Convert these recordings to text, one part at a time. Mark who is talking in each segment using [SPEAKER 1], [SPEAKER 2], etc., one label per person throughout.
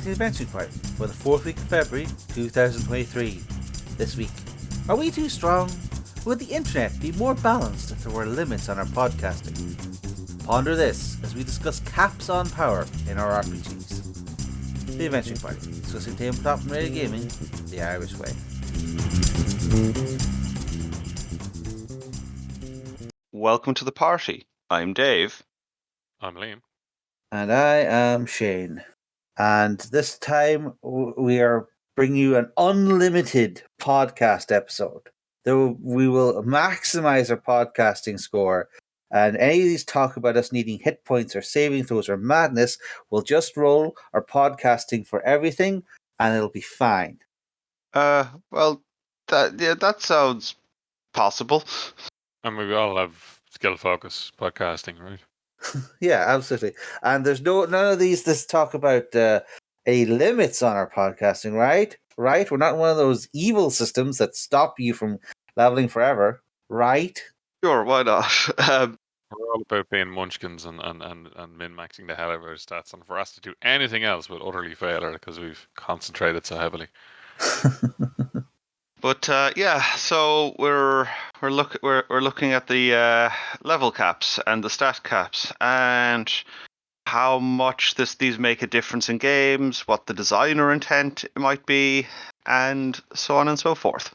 [SPEAKER 1] to the Adventure Party for the 4th week of February 2023. This week, are we too strong? Would the internet be more balanced if there were limits on our podcasting? Ponder this as we discuss caps on power in our RPGs. The Adventure Party, discussing tabletop and radio gaming the Irish way.
[SPEAKER 2] Welcome to the party. I'm Dave.
[SPEAKER 3] I'm Liam.
[SPEAKER 1] And I am Shane. And this time we are bringing you an unlimited podcast episode. We will maximize our podcasting score. And any of these talk about us needing hit points or saving throws or madness, we'll just roll our podcasting for everything and it'll be fine.
[SPEAKER 2] That sounds possible.
[SPEAKER 3] And we all have skill focus podcasting, right?
[SPEAKER 1] Yeah, absolutely. And there's none of this talk about any limits on our podcasting, right? Right? We're not one of those evil systems that stop you from leveling forever, right?
[SPEAKER 2] Sure, why not?
[SPEAKER 3] We're all about being munchkins and min-maxing the hell out of our stats. And for us to do anything else, we'll utterly fail because we've concentrated so heavily.
[SPEAKER 2] But so we're looking at the level caps and the stat caps and how much these make a difference in games, what the designer intent might be, and so on and so forth.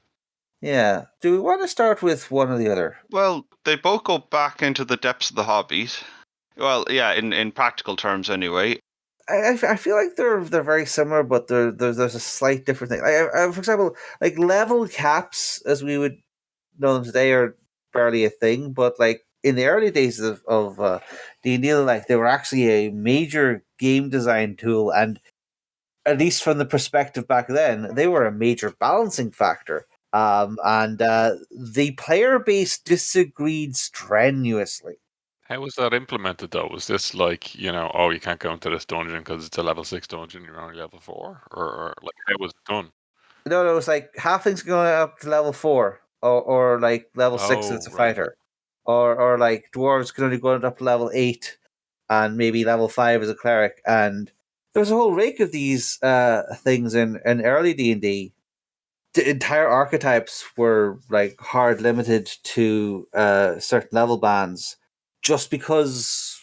[SPEAKER 1] Yeah. Do we want to start with one or the other?
[SPEAKER 2] Well, they both go back into the depths of the hobbies. Well, yeah, in practical terms anyway.
[SPEAKER 1] I feel like they're very similar, but there's a slight different thing. For example, like level caps, as we would know them today, are barely a thing. But like in the early days of D&D, like they were actually a major game design tool, and at least from the perspective back then, they were a major balancing factor. And the player base disagreed strenuously.
[SPEAKER 3] How was that implemented, though? Was this like, you can't go into this dungeon because it's a level 6 dungeon, you're only level 4? Or like, how was it done?
[SPEAKER 1] No, it was like halflings going up to level 4, or like level 6 if it's a fighter. Or like dwarves can only go up to level 8, and maybe level 5 as a cleric. And there was a whole rake of these things in early D&D. The entire archetypes were like hard limited to certain level bands, just because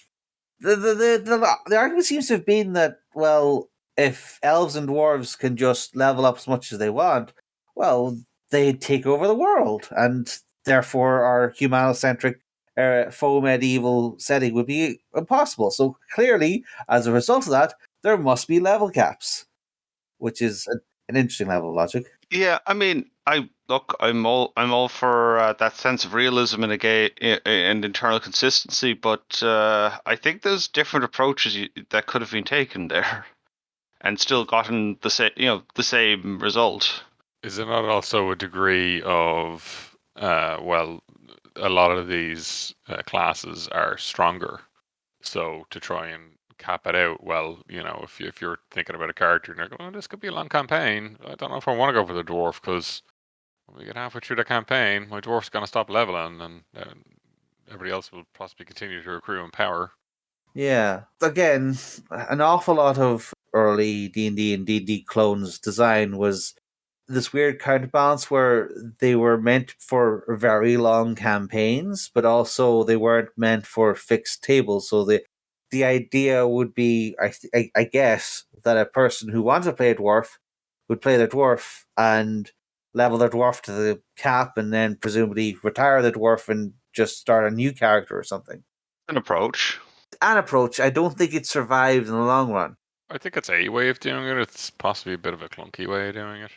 [SPEAKER 1] the argument seems to have been that, well, if elves and dwarves can just level up as much as they want, well, they take over the world, and therefore our humanocentric faux medieval setting would be impossible. So clearly, as a result of that, there must be level caps, which is an interesting level of logic.
[SPEAKER 2] Yeah, I mean, I'm all for that sense of realism in a game and internal consistency, but I think there's different approaches that could have been taken there, and still gotten the same result.
[SPEAKER 3] Is it not also a degree of a lot of these classes are stronger, so to try and cap it out, if you're thinking about a character and you're going, this could be a long campaign, I don't know if I want to go for the dwarf, because when we get halfway through the campaign, my dwarf's going to stop leveling, and everybody else will possibly continue to accrue in power.
[SPEAKER 1] Yeah. Again, an awful lot of early D&D and D&D clones design was this weird counterbalance where they were meant for very long campaigns, but also they weren't meant for fixed tables. So the idea would be, I guess, that a person who wants to play a dwarf would play their dwarf and level their dwarf to the cap, and then presumably retire the dwarf and just start a new character or something.
[SPEAKER 2] An approach.
[SPEAKER 1] I don't think it survived in the long run.
[SPEAKER 3] I think it's a way of doing it. It's possibly a bit of a clunky way of doing it.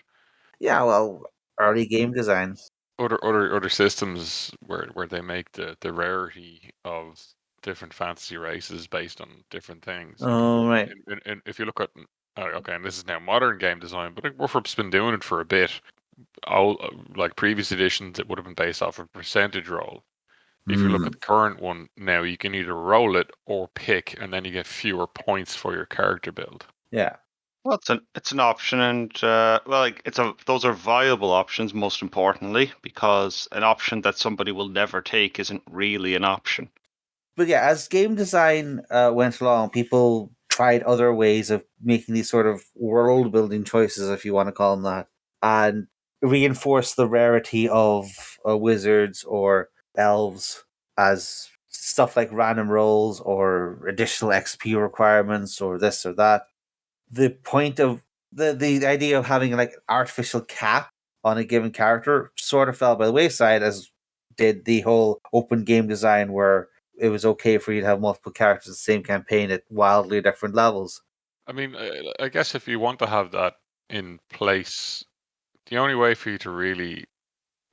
[SPEAKER 1] Yeah, well, early game design.
[SPEAKER 3] Other systems where they make the rarity of different fantasy races based on different things.
[SPEAKER 1] Oh, right.
[SPEAKER 3] And if you look at, and this is now modern game design, but Warfrap's been doing it for a bit. Like previous editions, it would have been based off a percentage roll. If you look at the current one now, you can either roll it or pick, and then you get fewer points for your character build.
[SPEAKER 1] Yeah.
[SPEAKER 2] Well, it's an option, and those are viable options. Most importantly, because an option that somebody will never take isn't really an option.
[SPEAKER 1] But yeah, as game design went along, people tried other ways of making these sort of world building choices, if you want to call them that, and reinforce the rarity of wizards or elves as stuff like random rolls or additional XP requirements or this or that. The point of the idea of having like an artificial cap on a given character sort of fell by the wayside, as did the whole open game design where it was okay for you to have multiple characters in the same campaign at wildly different levels.
[SPEAKER 3] I mean, I guess if you want to have that in place, the only way for you to really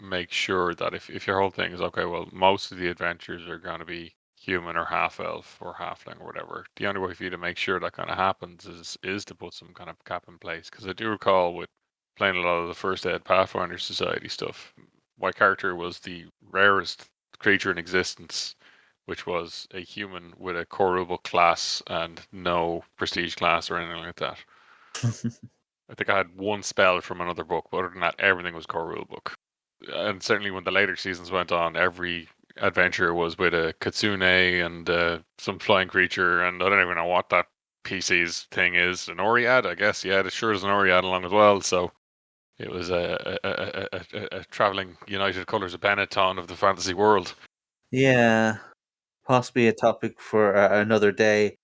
[SPEAKER 3] make sure that if your whole thing is okay, well, most of the adventures are going to be human or half elf or halfling or whatever. The only way for you to make sure that kind of happens is to put some kind of cap in place. Because I do recall with playing a lot of the first Ed Pathfinder Society stuff, my character was the rarest creature in existence, which was a human with a core rulebook class and no prestige class or anything like that. I think I had one spell from another book, but other than that, everything was core rulebook. And certainly when the later seasons went on, every adventure was with a kitsune and some flying creature, and I don't even know what that PC's thing is. An Oriad, I guess. Yeah, it sure is an Oriad along as well. So it was a traveling United Colors of Benetton of the fantasy world.
[SPEAKER 1] Yeah, possibly a topic for another day.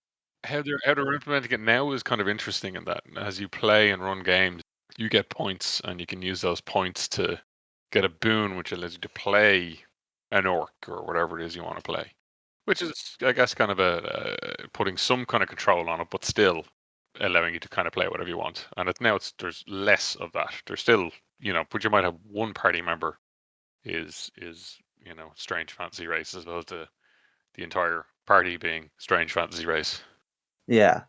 [SPEAKER 3] How they're implementing it now is kind of interesting in that as you play and run games, you get points, and you can use those points to get a boon, which allows you to play an orc or whatever it is you want to play. Which is, I guess, kind of putting some kind of control on it, but still allowing you to kind of play whatever you want. And there's less of that. There's still, but you might have one party member is strange fantasy race as opposed to the entire party being strange fantasy race.
[SPEAKER 1] Yeah.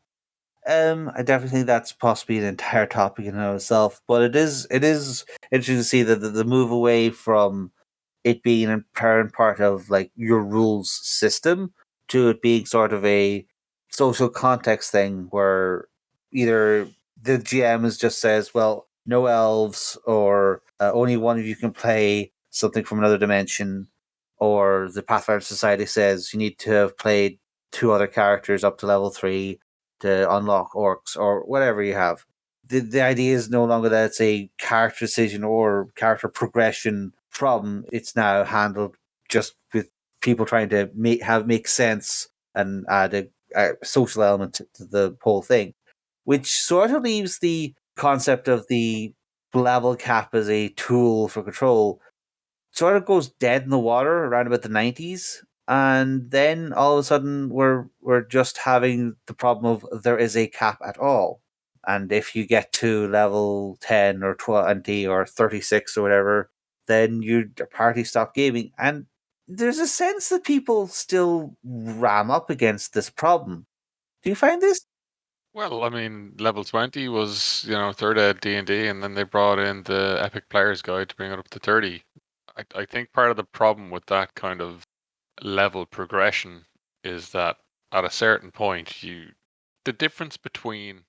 [SPEAKER 1] I definitely think that's possibly an entire topic in and of itself, but it is interesting to see that the move away from it being an apparent part of like your rules system to it being sort of a social context thing where either the GM just says, well, no elves, or only one of you can play something from another dimension, or the Pathfinder Society says you need to have played two other characters up to level 3 to unlock orcs, or whatever you have. The idea is no longer that it's a character decision or character progression problem. It's now handled just with people trying to make sense and add a social element to the whole thing, which sort of leaves the concept of the level cap as a tool for control sort of goes dead in the water around about the 90s, and then all of a sudden we're just having the problem of there is a cap at all, and if you get to level 10 or 20 or 36 or whatever, then your party stop gaming. And there's a sense that people still ram up against this problem. Do you find this?
[SPEAKER 3] Well, I mean, level 20 was, third ed D&D, and then they brought in the Epic Player's Guide to bring it up to 30. I think part of the problem with that kind of level progression is that at a certain point, the difference between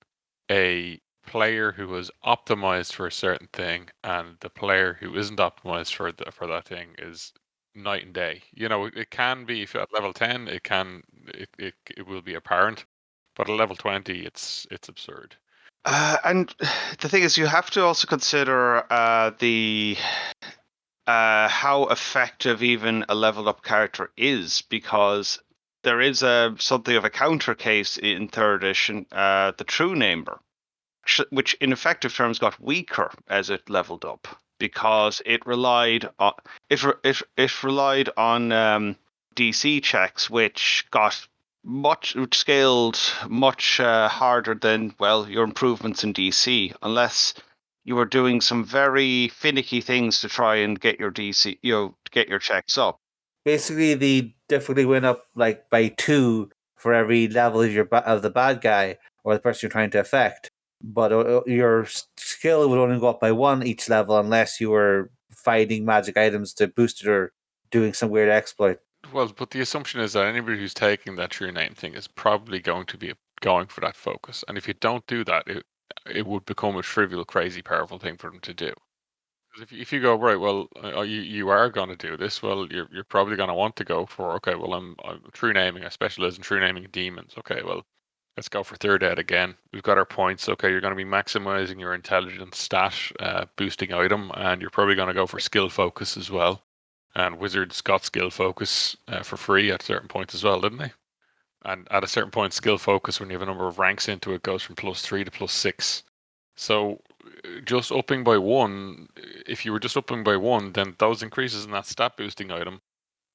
[SPEAKER 3] a player who is optimized for a certain thing and the player who isn't optimized for that thing is night and day. It can be if you're at level 10, it will be apparent, but at level 20, it's absurd.
[SPEAKER 2] And the thing is, you have to also consider the how effective even a leveled up character is, because there is something of a counter case in third edition, the True Namer, which in effective terms got weaker as it leveled up because it relied on it relied on DC checks, which scaled much harder than, well, your improvements in DC, unless you were doing some very finicky things to try and get your DC, to get your checks up.
[SPEAKER 1] Basically, the difficulty went up like by 2 for every level of of the bad guy or the person you're trying to affect, but your skill would only go up by 1 each level unless you were finding magic items to boost it or doing some weird exploit.
[SPEAKER 3] Well, but the assumption is that anybody who's taking that true name thing is probably going to be going for that focus. And if you don't do that, it would become a trivial, crazy, powerful thing for them to do. Because if you go, right, well, you are going to do this, well, you're probably going to want to go for, okay, well, I'm true naming, I specialize in true naming demons. Okay, well, Let's go for third ed again. We've got our points. Okay, you're going to be maximizing your intelligence stat boosting item, and you're probably going to go for skill focus as well. And Wizards got skill focus for free at certain points as well, didn't they? And at a certain point, skill focus, when you have a number of ranks into it, goes from +3 to +6. So just upping by one, if you were just upping by one, then those increases in that stat boosting item,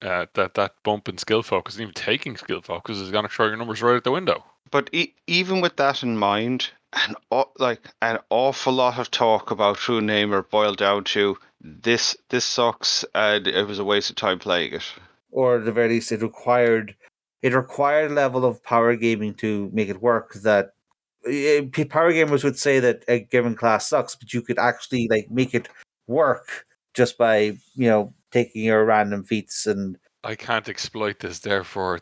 [SPEAKER 3] that bump in skill focus, and even taking skill focus, is going to throw your numbers right out the window.
[SPEAKER 2] But even with that in mind, an awful lot of talk about True Namer boiled down to this sucks and it was a waste of time playing it.
[SPEAKER 1] Or at the very least, it required a level of power gaming to make it work. That power gamers would say that a given class sucks, but you could actually make it work just by taking your random feats. And
[SPEAKER 3] I can't exploit this, therefore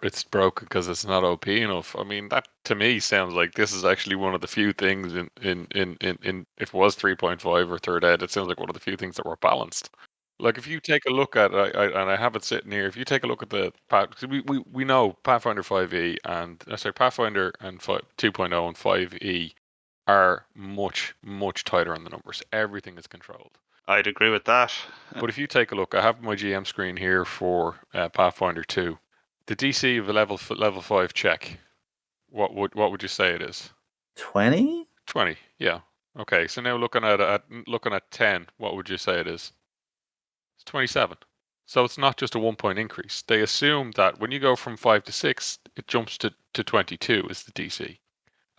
[SPEAKER 3] it's broken because it's not OP enough. I mean, that to me sounds like this is actually one of the few things in if it was 3.5 or third ed, it sounds like one of the few things that were balanced. Like if you take a look at, and I have it sitting here, if you take a look at because we know Pathfinder 5e and Pathfinder and 2.0 and 5e are much tighter on the numbers. Everything is controlled.
[SPEAKER 2] I'd agree with that.
[SPEAKER 3] But if you take a look, I have my GM screen here for Pathfinder 2. The DC of a level 5 check, what would you say it is?
[SPEAKER 1] 20?
[SPEAKER 3] 20, yeah. Okay, so now looking at 10, what would you say it is? It's 27. So it's not just a 1 point increase. They assume that when you go from 5 to 6, it jumps to 22 is the DC.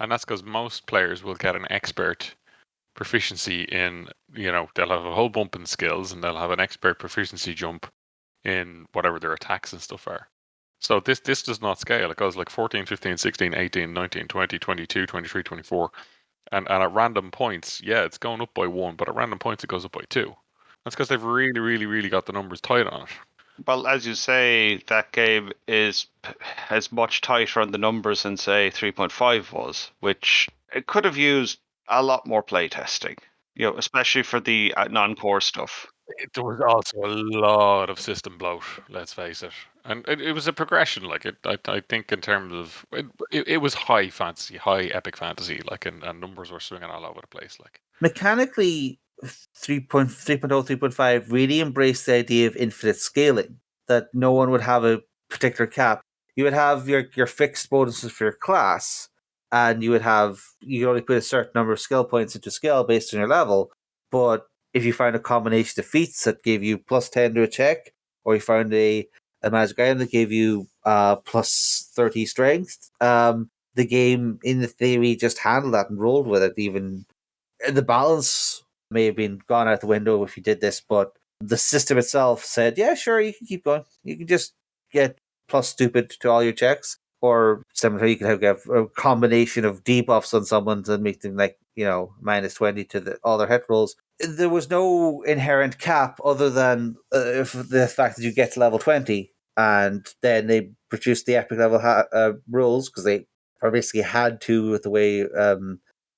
[SPEAKER 3] And that's because most players will get an expert proficiency in, they'll have a whole bump in skills and they'll have an expert proficiency jump in whatever their attacks and stuff are. So this does not scale. It goes like 14, 15, 16, 18, 19, 20, 22, 23, 24. And at random points, yeah, it's going up by 1, but at random points it goes up by 2. That's because they've really got the numbers tight on it.
[SPEAKER 2] Well, as you say, that game is much tighter on the numbers than, say, 3.5 was, which it could have used a lot more playtesting, especially for the non-core stuff.
[SPEAKER 3] There was also a lot of system bloat, let's face it. And it was a progression, I think in terms of, it was high fantasy, high epic fantasy, and numbers were swinging all over the place.
[SPEAKER 1] Mechanically, 3.0, 3.5 really embraced the idea of infinite scaling, that no one would have a particular cap. You would have your fixed bonuses for your class, and you could only put a certain number of skill points into skill based on your level. But if you found a combination of feats that gave you +10 to a check, or you found a magic item that gave you +30 strength, the game, in the theory, just handled that and rolled with it. Even the balance may have been gone out the window if you did this, but the system itself said, yeah, sure, you can keep going. You can just get +stupid to all your checks. Or similarly, you could have a combination of debuffs on someone to make them -20 to all their hit rolls. There was no inherent cap other than the fact that you get to level 20, and then they produced the epic level rules because they basically had to with the way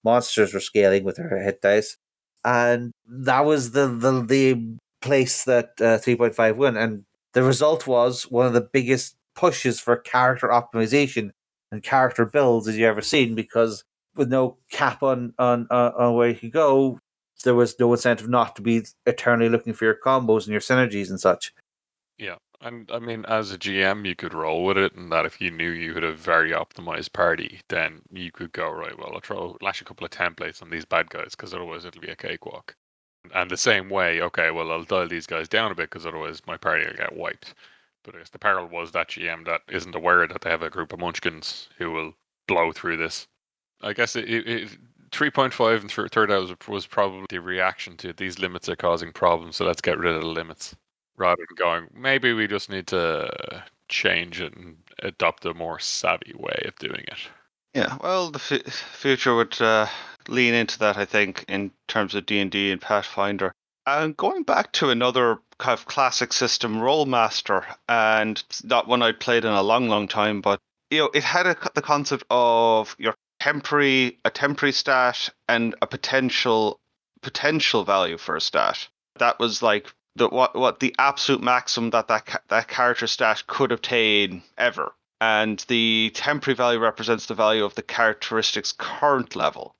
[SPEAKER 1] monsters were scaling with their hit dice, and that was the place that 3.5 went. And the result was one of the biggest pushes for character optimization and character builds as you ever seen, because with no cap on where you could go, there was no incentive not to be eternally looking for your combos and your synergies and such.
[SPEAKER 3] Yeah, and I mean, as a GM, you could roll with it, and that if you knew you had a very optimized party, then you could go, right, well, I'll lash a couple of templates on these bad guys, because otherwise it'll be a cakewalk. And the same way, okay, well, I'll dial these guys down a bit, because otherwise my party will get wiped. But I guess the peril was that GM that isn't aware that they have a group of munchkins who will blow through this. I guess 3.5 and third out was probably the reaction to these limits are causing problems, so let's get rid of the limits. Rather than going, maybe we just need to change it and adopt a more savvy way of doing it.
[SPEAKER 2] Yeah, well, the future would lean into that, I think, in terms of D&D and Pathfinder. And going back to another kind of classic system, Rollmaster, and not one I'd played in a long time, but it had the concept of a temporary stat and a potential value for a stat. That was like what the absolute maximum that character stat could obtain ever. and the temporary value represents the value of the characteristic's current level.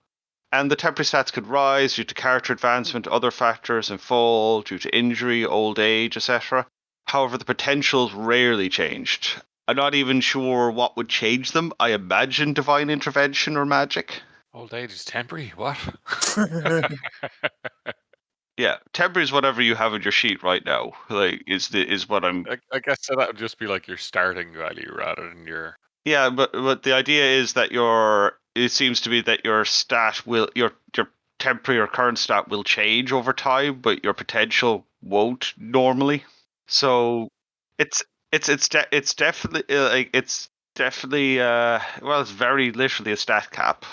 [SPEAKER 2] And the temporary stats could rise due to character advancement, other factors, and fall due to injury, old age, etc. However, the potentials rarely changed. I'm not even sure what would change them. I imagine divine intervention or magic.
[SPEAKER 3] Old age is temporary. What?
[SPEAKER 2] Yeah, temporary is whatever you have in your sheet right now. Like is what I'm.
[SPEAKER 3] I guess so that would just be like your starting value rather than your.
[SPEAKER 2] Yeah, but the idea is that it seems to be that your stat will your temporary or current stat will change over time, but your potential won't normally. So it's it's definitely it's definitely well, it's very literally a stat cap.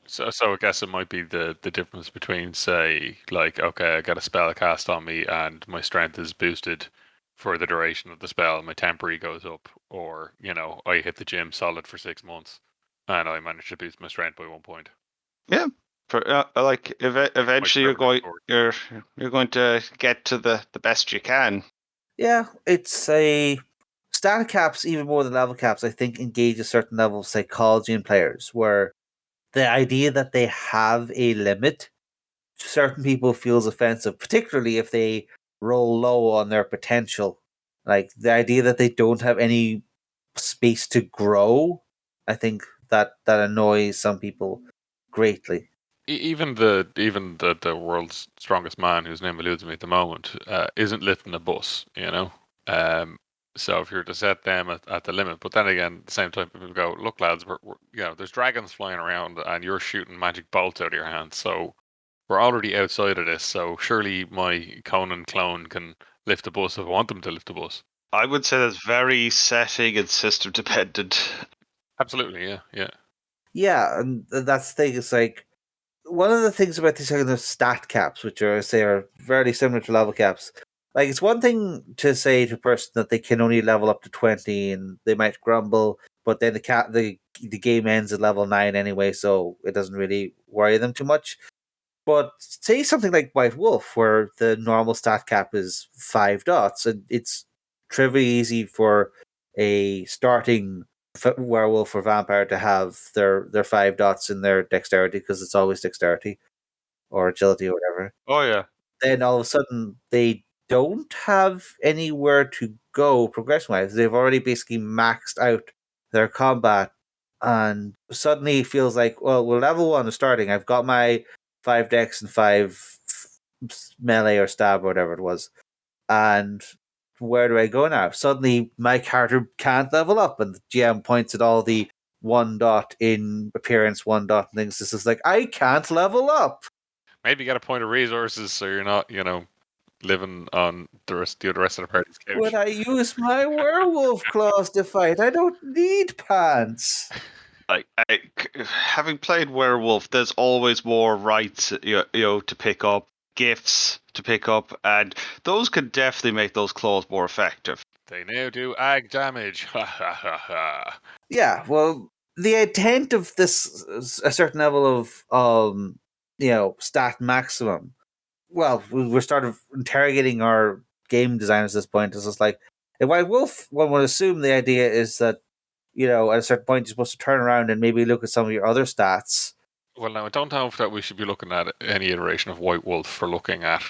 [SPEAKER 3] So I guess it might be the difference between, say, like, okay, I got a spell cast on me and my strength is boosted for the duration of the spell, my temporary goes up, or, I hit the gym solid for 6 months and I managed to boost my strength by 1 point.
[SPEAKER 2] Yeah, for
[SPEAKER 3] Might
[SPEAKER 2] eventually
[SPEAKER 3] serve a bit forward.
[SPEAKER 2] you're going to get to the best you can.
[SPEAKER 1] Yeah, it's a stat caps even more than level caps. I think engage a certain level of psychology in players, where the idea that they have a limit to certain people feels offensive, particularly if they roll low on their potential. Like the idea that they don't have any space to grow, I think that annoys some people greatly.
[SPEAKER 3] Even the world's strongest man, whose name eludes me at the moment, isn't lifting a bus. Um, so if you're to set them at the limit, but then again, at the same time, people go, "Look, lads, there's dragons flying around, and you're shooting magic bolts out of your hands, so we're already outside of this. So surely my Conan clone can lift a bus if I want them to lift a bus."
[SPEAKER 2] I would say that's very setting and system dependent.
[SPEAKER 3] Absolutely, yeah, yeah.
[SPEAKER 1] Yeah, and that's the thing. It's like one of the things about these kind of stat caps, which are say are very similar to level caps. Like it's one thing to say to a person that they can only level up to 20, and they might grumble, but then the game ends at level 9 anyway, so it doesn't really worry them too much. But say something like White Wolf, where the normal stat cap is 5 dots, and it's trivially easy for a starting werewolf or vampire to have their 5 dots in their dexterity because it's always dexterity or agility or whatever.
[SPEAKER 2] Oh yeah.
[SPEAKER 1] Then all of a sudden they don't have anywhere to go progression wise. They've already basically maxed out their combat, and suddenly it feels like, well, we're level 1 is starting. I've got my 5 dex and 5 melee or stab or whatever it was, and where do I go now? Suddenly my character can't level up, and the GM points at all the 1 dot in appearance, 1 dot and things. This is like, I can't level up.
[SPEAKER 3] Maybe get a point of resources so you're not, living on the rest of the party's
[SPEAKER 1] When
[SPEAKER 3] couch.
[SPEAKER 1] I use my werewolf claws to fight, I don't need pants.
[SPEAKER 2] Having played werewolf, there's always more rights, to pick up, gifts to pick up, and those could definitely make those claws more effective.
[SPEAKER 3] They now do ag damage. Ha ha ha ha.
[SPEAKER 1] Yeah, well, the intent of this a certain level of stat maximum. Well, we're sort of interrogating our game designers at this point. It's just like if White Wolf, one would assume the idea is that at a certain point you're supposed to turn around and maybe look at some of your other stats.
[SPEAKER 3] Well, now I don't know if that we should be looking at any iteration of White Wolf for looking at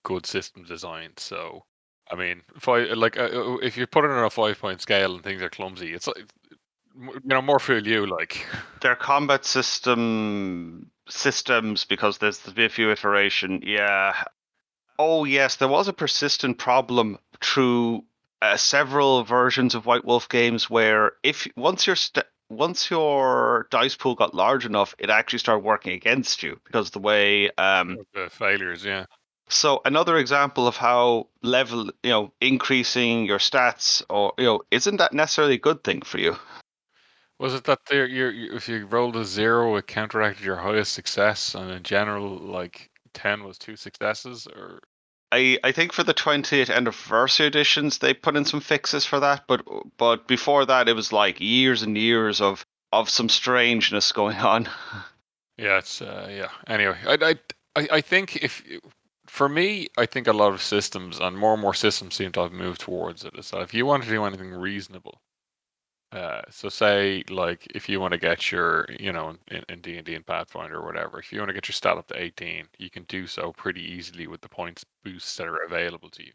[SPEAKER 3] good system design. So, I mean, if you put it on a 5 point scale and things are clumsy, it's like more fool you. Like
[SPEAKER 2] Their combat systems, because there's to be a few iteration. Yeah. Oh yes, there was a persistent problem through several versions of White Wolf games where if once your dice pool got large enough, it actually started working against you because the way.
[SPEAKER 3] the failures, yeah.
[SPEAKER 2] So another example of how level, increasing your stats, or isn't that necessarily a good thing for you?
[SPEAKER 3] Was it that if you rolled a 0, it counteracted your highest success, and in general, like 10 was 2 successes, or
[SPEAKER 2] I think for the 20th anniversary editions they put in some fixes for that, but before that it was like years and years of some strangeness going on.
[SPEAKER 3] yeah, it's yeah. Anyway, I think for me, I think a lot of systems and more systems seem to have moved towards it. Is that if you want to do anything reasonable, So say like if you want to get your, in D&D and Pathfinder or whatever, if you want to get your stat up to 18, you can do so pretty easily with the points boosts that are available to you.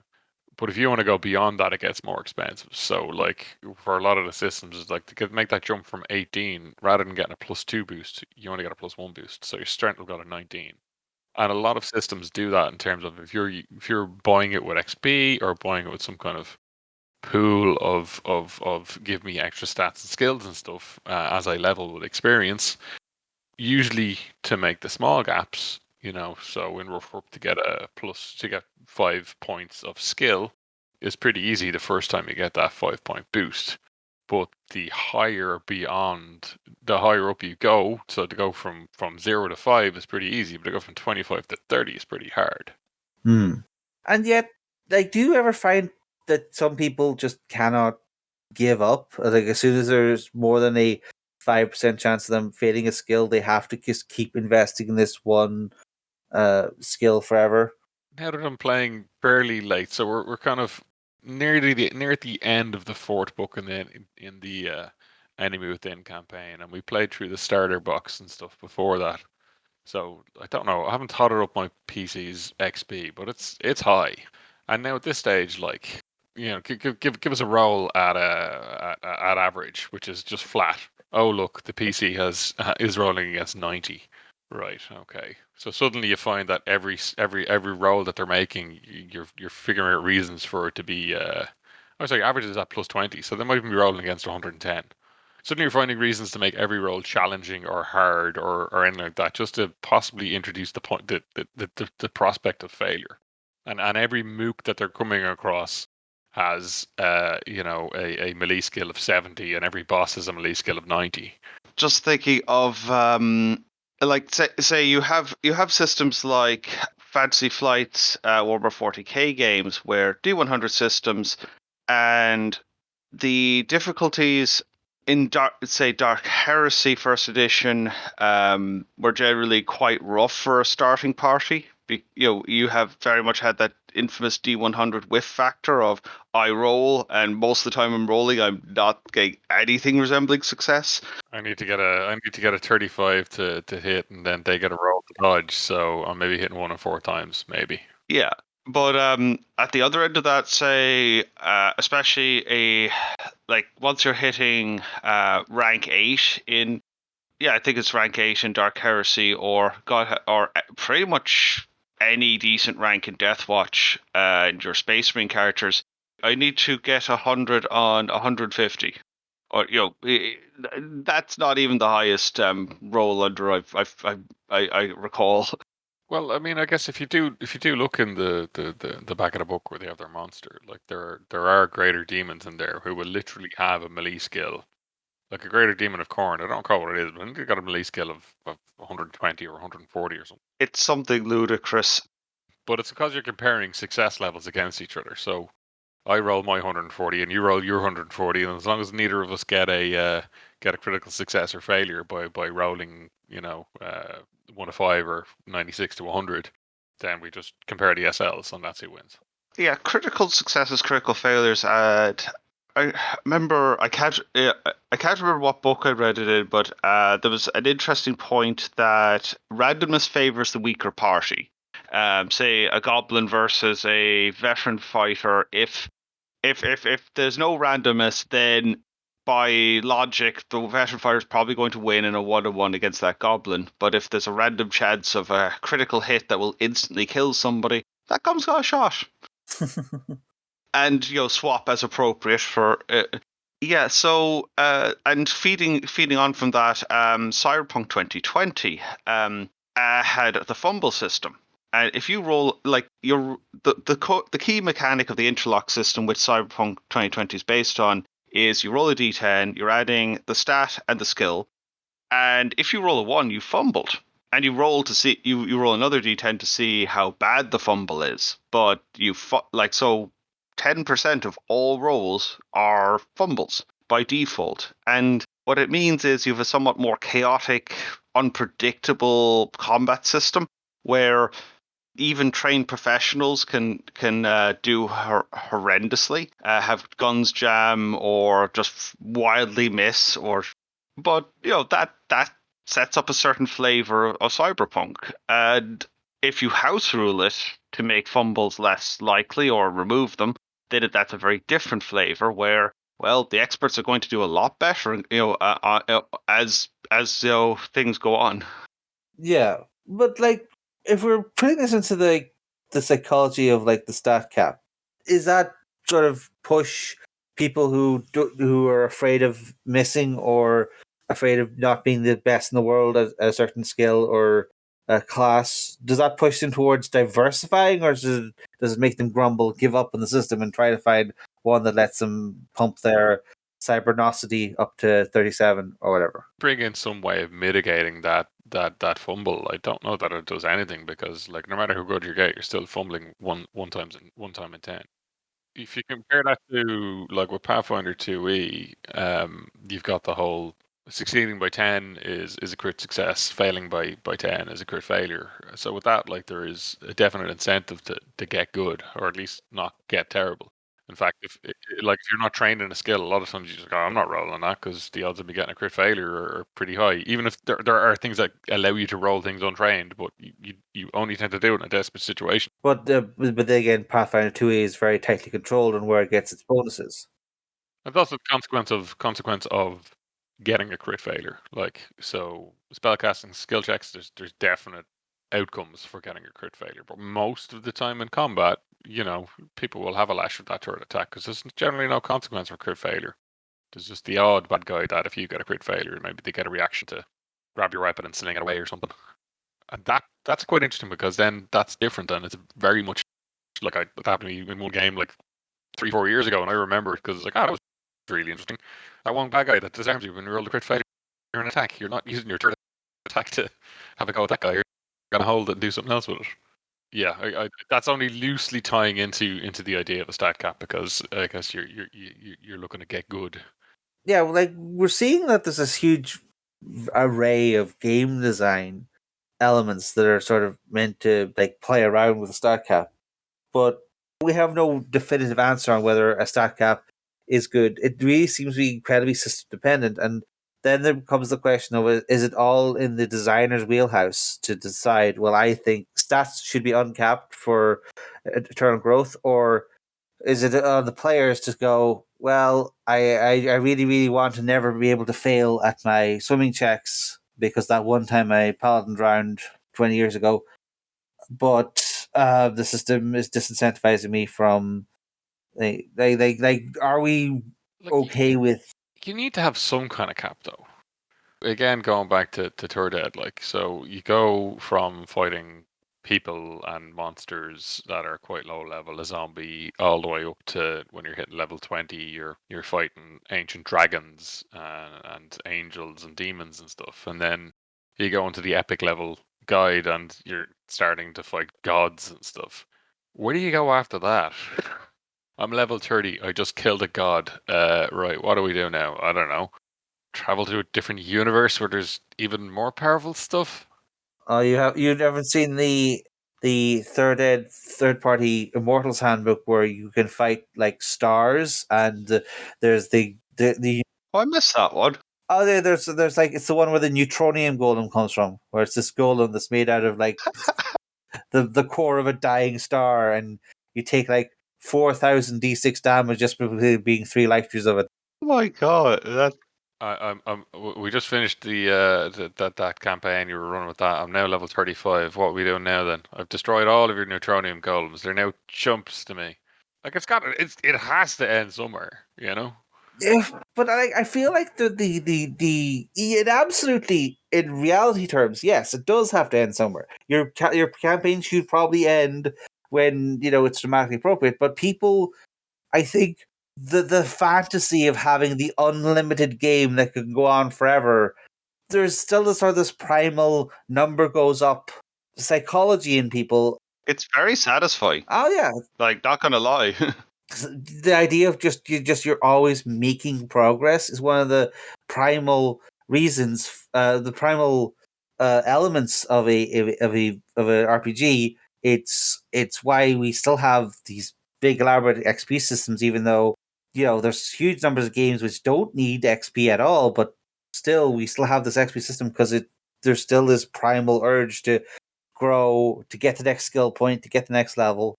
[SPEAKER 3] But if you want to go beyond that, it gets more expensive. So like for a lot of the systems, it's like to make that jump from 18, rather than getting a +2 boost, you only get a +1 boost. So your strength will go to 19. And a lot of systems do that in terms of if you're buying it with XP or buying it with some kind of pool of give me extra stats and skills and stuff as I level with experience. Usually to make the small gaps, so in rough to get to get 5 points of skill is pretty easy the first time you get that 5 point boost. But the higher up you go, so to go from 0 to 5 is pretty easy, but to go from 25 to 30 is pretty hard.
[SPEAKER 1] And yet, like, do you ever find that some people just cannot give up? Like, as soon as there's more than a 5% chance of them failing a skill, they have to just keep investing in this one skill forever.
[SPEAKER 3] Now that I'm playing fairly late, so we're kind of near at the end of the fourth book in the Enemy Within campaign, and we played through the starter box and stuff before that. So I don't know. I haven't totted up my PC's XP, but it's high. And now at this stage, like give us a roll at average, which is just flat. Oh look, the PC is rolling against 90. Right. Okay. So suddenly you find that every roll that they're making, you're figuring out reasons for it to be. Oh, sorry, average is at +20, so they might even be rolling against 110. Suddenly you're finding reasons to make every roll challenging or hard or anything like that, just to possibly introduce the prospect of failure. And every mook that they're coming across has a melee skill of 70, and every boss has a melee skill of 90.
[SPEAKER 2] Just thinking of like say you have systems like Fantasy Flight's Warhammer 40k games where D100 systems, and the difficulties in Dark Heresy First Edition were generally quite rough for a starting party. You have very much had that infamous D100 whiff factor of I roll, and most of the time I'm rolling, I'm not getting anything resembling success.
[SPEAKER 3] I need to get a 35 to hit, and then they get a roll to dodge. So I'm maybe hitting 1 or 4 times, maybe.
[SPEAKER 2] Yeah, but at the other end of that, say, especially like once you're hitting rank 8 in, I think it's rank 8 in Dark Heresy, or pretty much any decent rank in Deathwatch, and your Space Marine characters, I need to get 100 on 150. Or that's not even the highest roll under I recall.
[SPEAKER 3] Well, I mean, I guess if you do look in the back of the book where they have their monster, like there are greater demons in there who will literally have a melee skill, like a greater demon of Khorne. I don't recall what it is, but I think they got a melee skill of 120 or 140 or something.
[SPEAKER 2] It's something ludicrous.
[SPEAKER 3] But it's because you're comparing success levels against each other. So I roll my 140 and you roll your 140, and as long as neither of us get a critical success or failure by rolling 1 to 5 or 96 to 100, then we just compare the SLs and that's who wins.
[SPEAKER 2] Yeah, critical successes, critical failures. I remember I can't remember what book I read it in, but there was an interesting point that randomness favors the weaker party. Say a goblin versus a veteran fighter. If there's no randomness, then by logic, the veteran fighter is probably going to win in a 1-on-1 against that goblin. But if there's a random chance of a critical hit that will instantly kill somebody, that goblin's got a shot. And swap as appropriate for. So and feeding on from that, Cyberpunk 2020 had the fumble system. And if you roll like the key mechanic of the interlock system, which Cyberpunk 2020 is based on, is you roll a d10, you're adding the stat and the skill, and if you roll a 1, you fumbled, and you roll to see you roll another d10 to see how bad the fumble is. But 10% of all rolls are fumbles by default, and what it means is you have a somewhat more chaotic, unpredictable combat system where even trained professionals can do horrendously, have guns jam or just wildly miss, but that sets up a certain flavor of cyberpunk. And if you house rule it to make fumbles less likely or remove them, then that's a very different flavor where, well, the experts are going to do a lot better, as things go on.
[SPEAKER 1] Yeah, but like if we're putting this into the psychology of like the stat cap, is that sort of push people who are afraid of missing or afraid of not being the best in the world at a certain skill or a class? Does that push them towards diversifying, or does it make them grumble, give up on the system, and try to find one that lets them pump their cybernosity up to 37 or whatever?
[SPEAKER 3] Bring in some way of mitigating that fumble. I don't know that it does anything because, like, no matter how good you get, you're still fumbling one time in 10. If you compare that to like with Pathfinder 2e, you've got the whole succeeding by 10 is a crit success, failing by 10 is a crit failure. So with that, like, there is a definite incentive to get good, or at least not get terrible. In fact, if you're not trained in a skill, a lot of times you just go, I'm not rolling that because the odds of me getting a crit failure are pretty high. Even if there are things that allow you to roll things untrained, but you only tend to do it in a desperate situation.
[SPEAKER 1] But then again, Pathfinder 2A is very tightly controlled on where it gets its bonuses.
[SPEAKER 3] And that's a consequence of getting a crit failure. Like, so spellcasting skill checks, there's definite outcomes for getting a crit failure. But most of the time in combat, people will have a lash with that turret attack because there's generally no consequence for crit failure. There's just the odd bad guy that if you get a crit failure, maybe they get a reaction to grab your weapon and sling it away or something. And that's quite interesting because then that's different and it's very much like that happened to me in one game like 3-4 years ago, and I remember it because it's like, that was really interesting. That one bad guy that disarms you when you roll the crit failure in an attack. You're not using your turret attack to have a go at that guy. You're gonna hold it and do something else with it. Yeah, that's only loosely tying into the idea of a stat cap because I guess you're looking to get good.
[SPEAKER 1] Yeah, well, like we're seeing that there's this huge array of game design elements that are sort of meant to like play around with a stat cap, but we have no definitive answer on whether a stat cap is good. It really seems to be incredibly system dependent, and then there comes the question of is it all in the designer's wheelhouse to decide? Well, I think stats should be uncapped for eternal growth, or is it on the players to go, well, I really, really want to never be able to fail at my swimming checks because that one time my paladin drowned 20 years ago, but the system is disincentivizing me from are we
[SPEAKER 3] Like,
[SPEAKER 1] okay with?
[SPEAKER 3] you need to have some kind of cap though. Again, going back to Turdead, like, so you go from fighting people and monsters that are quite low level, a zombie, all the way up to when you're hitting level 20, you're fighting ancient dragons and angels and demons and stuff, and then you go into the epic level guide and you're starting to fight gods and stuff. Where do you go after that? I'm level 30. I just killed a god. Right, what do we do now? I don't know, travel to a different universe where there's even more powerful stuff.
[SPEAKER 1] Oh, you haven't seen the third party Immortals handbook where you can fight like stars, and there's the
[SPEAKER 2] Oh, I missed that one.
[SPEAKER 1] oh, there's like it's the one where the neutronium golem comes from, where it's this golem that's made out of like the core of a dying star, and you take like 4,000 d6 damage just by being 3 life of it.
[SPEAKER 2] Oh my god, that
[SPEAKER 3] We just finished that campaign you were running with that. I'm now level 35. What are we doing now then? I've destroyed all of your neutronium golems. They're now chumps to me. Like, it has to end somewhere.
[SPEAKER 1] Yeah, but I feel like the it absolutely in reality terms, yes, it does have to end somewhere. Your campaign should probably end when it's dramatically appropriate. But people, I think the fantasy of having the unlimited game that can go on forever, there's still this sort of this primal number goes up psychology in people.
[SPEAKER 2] it's very satisfying.
[SPEAKER 1] Oh yeah,
[SPEAKER 2] Like, not gonna lie.
[SPEAKER 1] the idea of you're always making progress is one of the primal reasons, the primal elements of a RPG It's why we still have these big elaborate XP systems, even though there's huge numbers of games which don't need XP at all, but still we still have this XP system because there's still this primal urge to grow, to get the next skill point, to get the next level.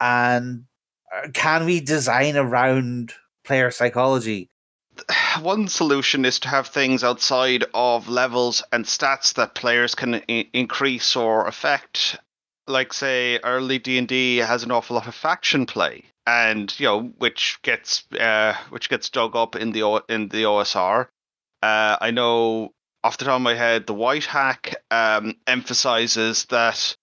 [SPEAKER 1] And can we design around player psychology?
[SPEAKER 2] One solution is to have things outside of levels and stats that players can increase or affect. Like, say, early D&D has an awful lot of faction play, and which gets dug up in the OSR. I know off the top of my head, the White Hack emphasizes that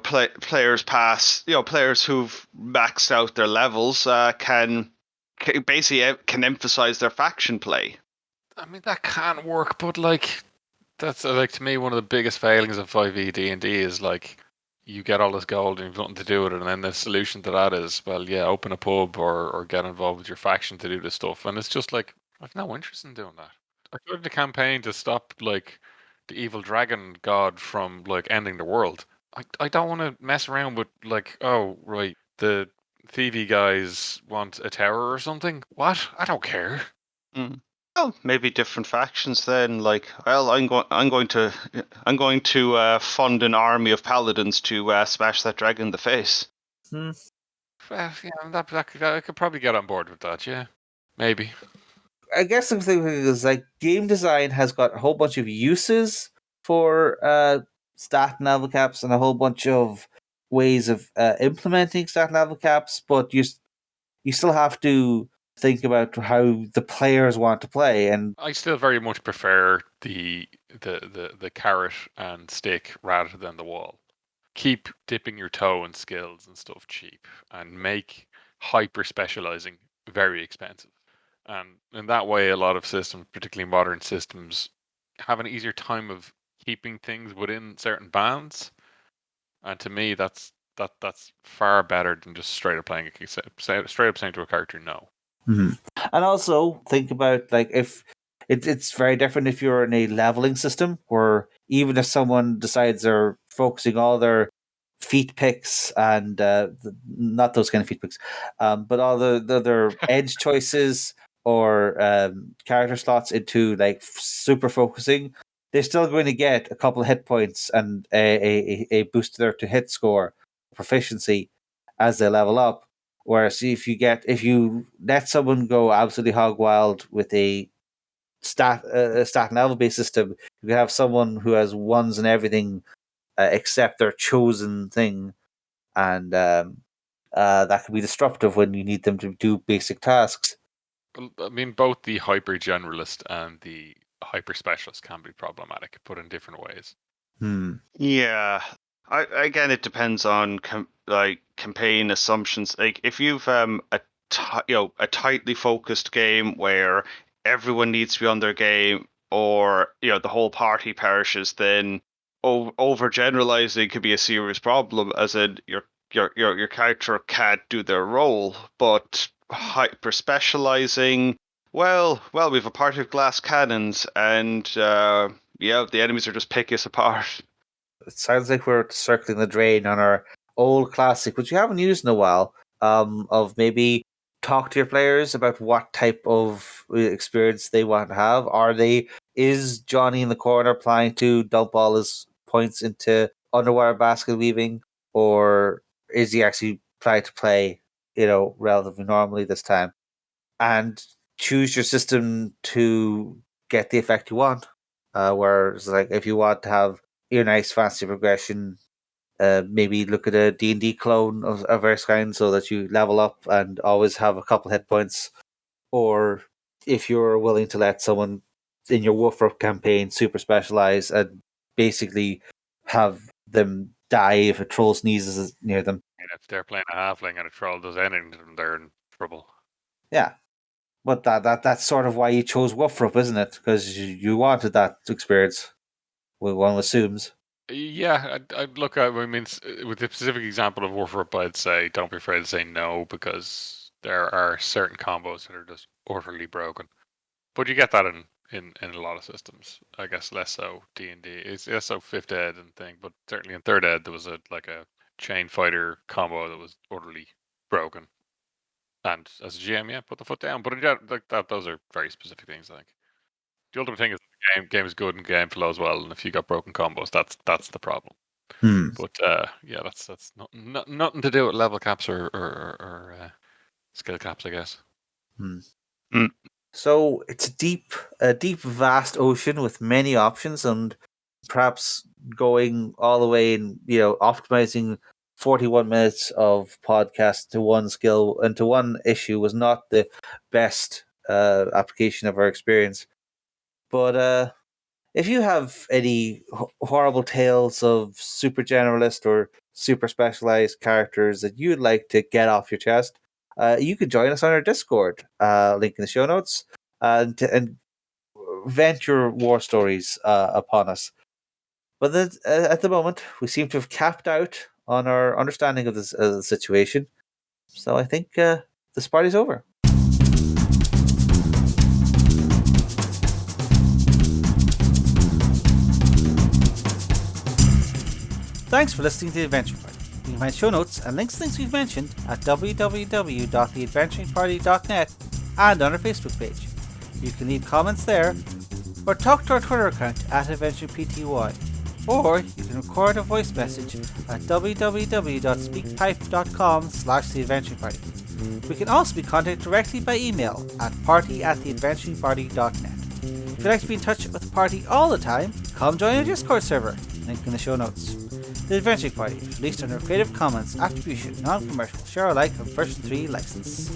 [SPEAKER 2] players players who've maxed out their levels can emphasize their faction play.
[SPEAKER 3] I mean, that can work, but that's like, to me, one of the biggest failings of 5e D&D is like you get all this gold and you've nothing to do with it, and then the solution to that is, well, yeah, open a pub or get involved with your faction to do this stuff, and it's just like, I've no interest in doing that. I started a campaign to stop like the evil dragon god from like ending the world. I don't want to mess around with like, oh right, the thievy guys want a tower or something. What? I don't care.
[SPEAKER 2] Mm. Well, maybe different factions then. Like, well, I'm going to fund an army of paladins to smash that dragon in the face.
[SPEAKER 1] Hmm.
[SPEAKER 3] Well, yeah, I could probably get on board with that. Yeah, maybe.
[SPEAKER 1] I guess the thing is, like, game design has got a whole bunch of uses for stat and level caps and a whole bunch of ways of implementing stat and level caps, but you still have to think about how the players want to play. And
[SPEAKER 3] I still very much prefer the carrot and stick rather than the wall. Keep dipping your toe in skills and stuff cheap, and make hyper specializing very expensive. And in that way, a lot of systems, particularly modern systems, have an easier time of keeping things within certain bands. And to me, that's far better than just straight up playing straight up saying to a character no.
[SPEAKER 1] and also think about, like, if it's very different if you're in a leveling system where even if someone decides they're focusing all their feat picks and not those kind of feat picks, but all their edge choices or character slots into like super focusing, they're still going to get a couple of hit points and a boost to their to hit score proficiency as they level up. Whereas if you let someone go absolutely hog wild with a stat and level based system, you can have someone who has ones and everything except their chosen thing, and that can be disruptive when you need them to do basic tasks.
[SPEAKER 3] Well, I mean, both the hyper generalist and the hyper specialist can be problematic, put in different ways.
[SPEAKER 2] Yeah, again, it depends on campaign assumptions. Like, if you've a tightly focused game where everyone needs to be on their game, or the whole party perishes, then overgeneralizing could be a serious problem. As in, your character can't do their role, but hyper specializing. Well, we have a party of glass cannons, and the enemies are just picking us apart.
[SPEAKER 1] It sounds like we're circling the drain on our old classic, which we haven't used in a while. Of maybe talk to your players about what type of experience they want to have. Is Johnny in the corner planning to dump all his points into underwater basket weaving, or is he actually trying to play, relatively normally this time? And choose your system to get the effect you want. Where it's like, if you want to have your nice fancy progression, maybe look at a D&D clone of Erskine so that you level up and always have a couple hit points. Or if you're willing to let someone in your Wolfrock campaign super specialize and basically have them die if a troll sneezes near them.
[SPEAKER 3] And if they're playing a halfling and a troll does anything to them, they're in trouble.
[SPEAKER 1] Yeah. But that's sort of why you chose Wolfrock, isn't it? Because you wanted that experience, one assumes.
[SPEAKER 3] Yeah, look. I mean, with the specific example of Warframe, I'd say don't be afraid to say no, because there are certain combos that are just utterly broken. But you get that in a lot of systems. I guess less so D&D. It's less so fifth ed and thing, but certainly in third ed there was a chain fighter combo that was utterly broken. And as a GM, yeah, put the foot down. But those are very specific things. I think the ultimate thing is the game is good and game flows well, and if you got broken combos, that's the problem. But yeah, that's nothing to do with level caps or skill caps, I guess.
[SPEAKER 1] So it's a deep, vast ocean with many options, and perhaps going all the way and optimizing 41 minutes of podcast to one skill and to one issue was not the best application of our experience. But if you have any horrible tales of super generalist or super specialized characters that you'd like to get off your chest, you can join us on our Discord, link in the show notes, and vent your war stories upon us. But at the moment, we seem to have capped out on our understanding of this situation. So I think this party's over. Thanks for listening to the Adventure Party. You can find show notes and links to things we've mentioned at www.theadventuringparty.net and on our Facebook page. You can leave comments there, or talk to our Twitter account at AdventurePTY, or you can record a voice message at www.speakpipe.com/theadventureparty. We can also be contacted directly by email at party@theadventuringparty.net. If you'd like to be in touch with the party all the time, come join our Discord server, link in the show notes. The Adventuring Party is released under Creative Commons Attribution Non-Commercial Share Alike on version 3 license.